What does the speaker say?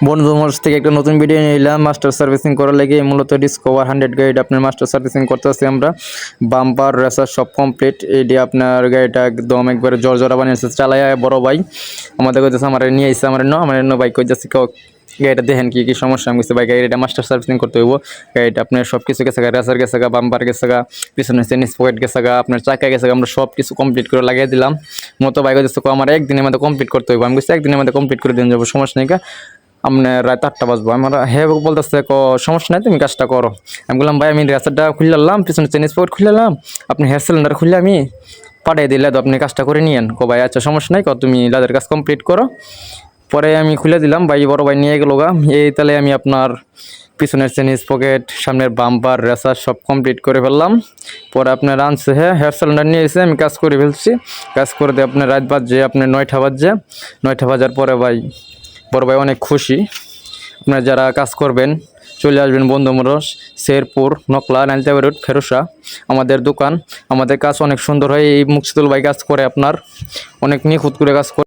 বন্ধুদের থেকে একটা নতুন ভিডিও নিলাম মাস্টার সার্ভিসিং করার লাগে মূলত ডিসকভার 100 গাইড আপনার মাস্টার সার্ভিসিং করতেছি আমরা। বাম্পার রেসার সব কমপ্লিট। এটি আপনার গাড়িটা একদম একবারে জর্জরা বানিয়েছে চালায় বড় ভাই আমাদের কইতেছে আমার নিয়ে আইসে আমার বাইক কইতেছে গাড়িটা দেখেন কি কি সমস্যা। আমি বলছি ভাই গাড়িটা মাস্টার সার্ভিসিং করতে হইব। গাড়িটা আপনার সব কিছু গেছে, রেসার গেছে, বাম্পার গেছে, পিছনে চেনিস পকেট গেছে, আপনার চাকা গেছে, আমরা সব কিছু কমপ্লিট করে লাগিয়ে দিলাম। মতো বাইক কইতেছে আমার একদিনের মধ্যে কমপ্লিট করতে হইব। আমি বলছি একদিনের মধ্যে কমপ্লিট করে দিন যাবো, সমস্যা নেই। আপনার রাত 8টা বাজবো। আমার হ্যাঁ বলতেছে সমস্যা নাই, তুমি কাজটা করো। আমি বললাম ভাই আমি রেসারটা খুললাম, পিছনে চেনিস পকেট খুললাম, আপনি হেয়ার সিলিন্ডার খুলে আমি পাঠিয়ে দিলে তো আপনি কাজটা করে নিয়েন। ভাই আচ্ছা সমস্যা নাই, তুমি লাদের কাজ কমপ্লিট করো। পরে আমি খুলে দিলাম, ভাই বড় ভাই নিয়ে গেলো এই তাহলে আমি আপনার পিছনের চেনিস পকেট, সামনের বাম্পার, রেসার সব কমপ্লিট করে ফেললাম। পরে আপনার আনছে হেয়ার সিলিন্ডার নিয়ে এসে আমি কাজ করে ফেলছি। কাজ করে দিয়ে আপনার রাত বাজছে আপনার 9টা বাজছে। 9টা বাজার পরে বড় ভাই অনেক খুশি। আপনারা যারা কাজ করবেন চলে আসবেন বন্ধুমরস, শেরপুর, নকলা, নালতাবাড়ি রোড, ফেরুসা আমাদের দোকান। আমাদের কাজ অনেক সুন্দর হয়। এই মুকসিদুল ভাই কাজ করে আপনার অনেক নিখুঁত করে কাজ করে।